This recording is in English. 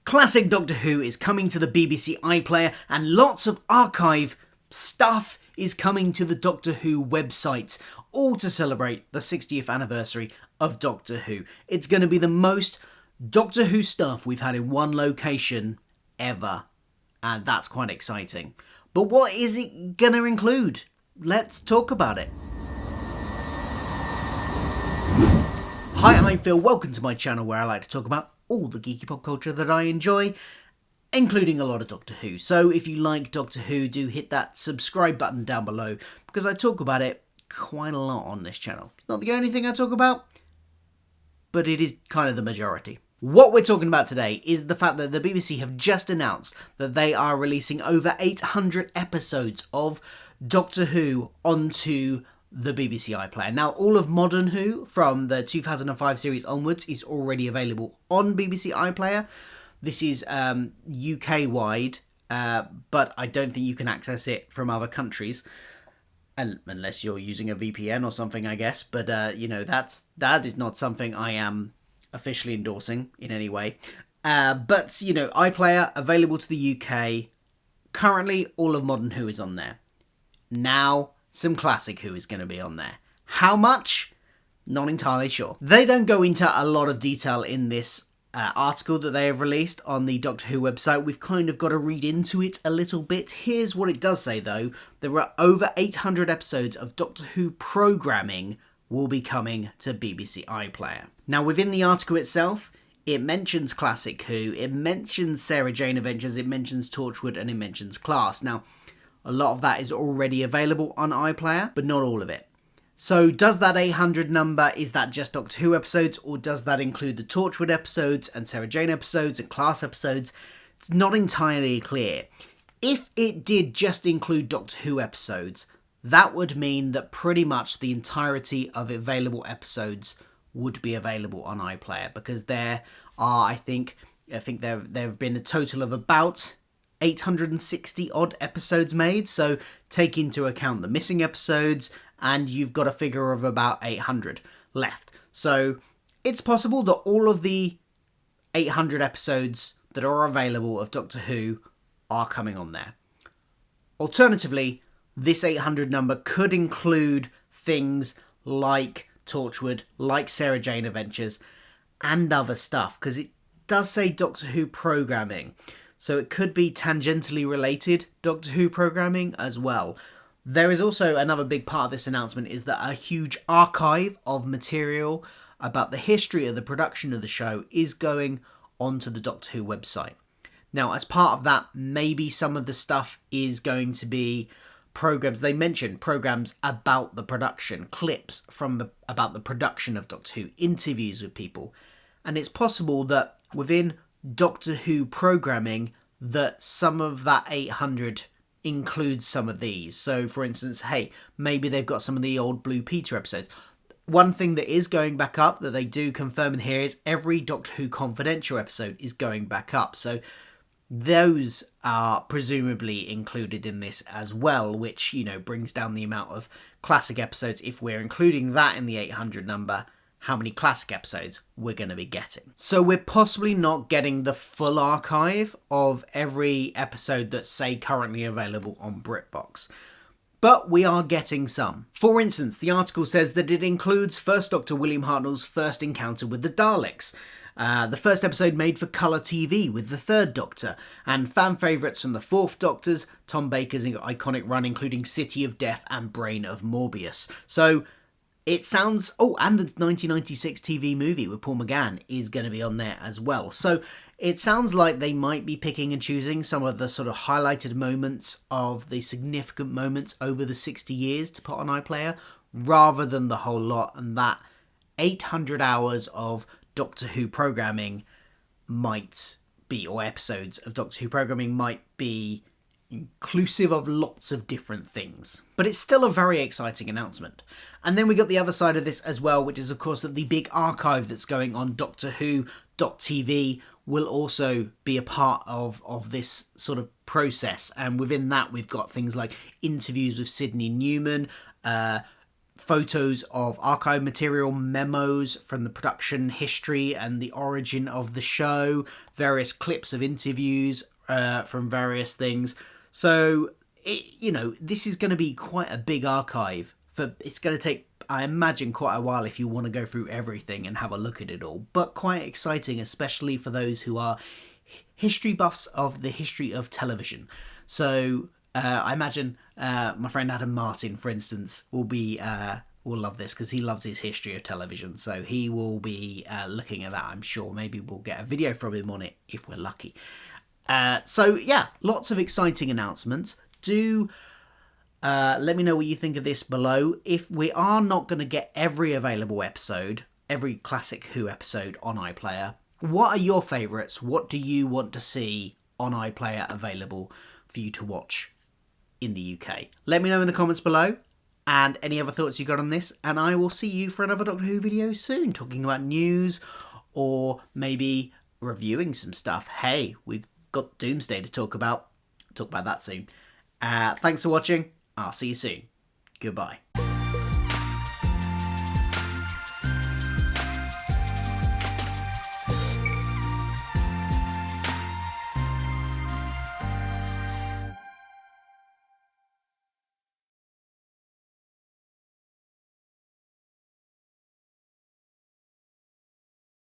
Classic Doctor Who is coming to the BBC iPlayer, and lots of archive stuff is coming to the Doctor Who website, all to celebrate the 60th anniversary of Doctor Who. It's going to be the most Doctor Who stuff we've had in one location ever, and that's quite exciting. But what is it going to include? Let's talk about it. Hi, I'm Phil. Welcome to my channel where I like to talk about all the geeky pop culture that I enjoy, including a lot of Doctor Who. So if you like Doctor Who, do hit that subscribe button down below, because I talk about it quite a lot on this channel. It's not the only thing I talk about, but it is kind of the majority. What we're talking about today is the fact that the BBC have just announced that they are releasing over 800 episodes of Doctor Who onto the BBC iPlayer. Now, all of Modern Who from the 2005 series onwards is already available on BBC iPlayer. This is UK-wide, but I don't think you can access it from other countries, unless you're using a VPN or something, I guess. But, you know, that is not something I am officially endorsing in any way. But, you know, iPlayer, available to the UK. Currently, all of Modern Who is on there. Now, some Classic Who is going to be on there. How much? Not entirely sure. They don't go into a lot of detail in this article that they have released on the Doctor Who website. We've kind of got to read into it a little bit. Here's what it does say, though. There are over 800 episodes of Doctor Who programming will be coming to BBC iPlayer. Now, within the article itself, it mentions Classic Who, it mentions Sarah Jane Adventures, it mentions Torchwood, and it mentions Class. Now, a lot of that is already available on iPlayer, but not all of it. So does that 800 number, is that just Doctor Who episodes, or does that include the Torchwood episodes and Sarah Jane episodes and Class episodes? It's not entirely clear. If it did just include Doctor Who episodes, that would mean that pretty much the entirety of available episodes would be available on iPlayer, because there are, I think there have been a total of about 860 odd episodes made, so take into account the missing episodes and you've got a figure of about 800 left. So it's possible that all of the 800 episodes that are available of Doctor Who are coming on there. Alternatively, this 800 number could include things like Torchwood, like Sarah Jane Adventures, and other stuff, because it does say Doctor Who programming. So it could be tangentially related Doctor Who programming as well. There is also another big part of this announcement, is that a huge archive of material about the history of the production of the show is going onto the Doctor Who website. Now, as part of that, maybe some of the stuff is going to be programs. They mentioned programs about the production, clips from about the production of Doctor Who, interviews with people. And it's possible that within Doctor Who programming that some of that 800 includes some of these. So for instance, hey, maybe they've got some of the old Blue Peter episodes. One thing that is going back up that they do confirm in here is every Doctor Who Confidential episode is going back up. So those are presumably included in this as well, which, you know, brings down the amount of classic episodes. If we're including that in the 800 number, how many classic episodes we're going to be getting. So we're possibly not getting the full archive of every episode that's, say, currently available on BritBox, but we are getting some. For instance, the article says that it includes First Doctor William Hartnell's first encounter with the Daleks, the first episode made for colour TV with the Third Doctor, and fan favourites from the Fourth Doctor's, Tom Baker's iconic run, including City of Death and Brain of Morbius. So it sounds... Oh, and the 1996 TV movie with Paul McGann is going to be on there as well. So it sounds like they might be picking and choosing some of the sort of highlighted moments of the significant moments over the 60 years to put on iPlayer, rather than the whole lot. And that 800 hours of Doctor Who programming might be, or episodes of Doctor Who programming might be, inclusive of lots of different things. But it's still a very exciting announcement. And then we got the other side of this as well, which is of course that the big archive that's going on Doctor Who.tv will also be a part of this sort of process. And within that we've got things like interviews with Sydney Newman, photos of archive material, memos from the production history and the origin of the show, various clips of interviews from various things. So, this is going to be quite a big archive. It's going to take, I imagine, quite a while if you want to go through everything and have a look at it all. But quite exciting, especially for those who are history buffs of the history of television. So I imagine my friend Adam Martin, for instance, will love this because he loves his history of television. So he will be looking at that, I'm sure. Maybe we'll get a video from him on it if we're lucky. So yeah, lots of exciting announcements. Do let me know what you think of this below. If we are not going to get every available episode, every classic Who episode on iPlayer, what are your favourites? What do you want to see on iPlayer available for you to watch in the UK? Let me know in the comments below, and any other thoughts you got on this, and I will see you for another Doctor Who video soon, talking about news or maybe reviewing some stuff. Hey, we've got Doomsday to talk about. Talk about that soon. Thanks for watching. I'll see you soon. Goodbye.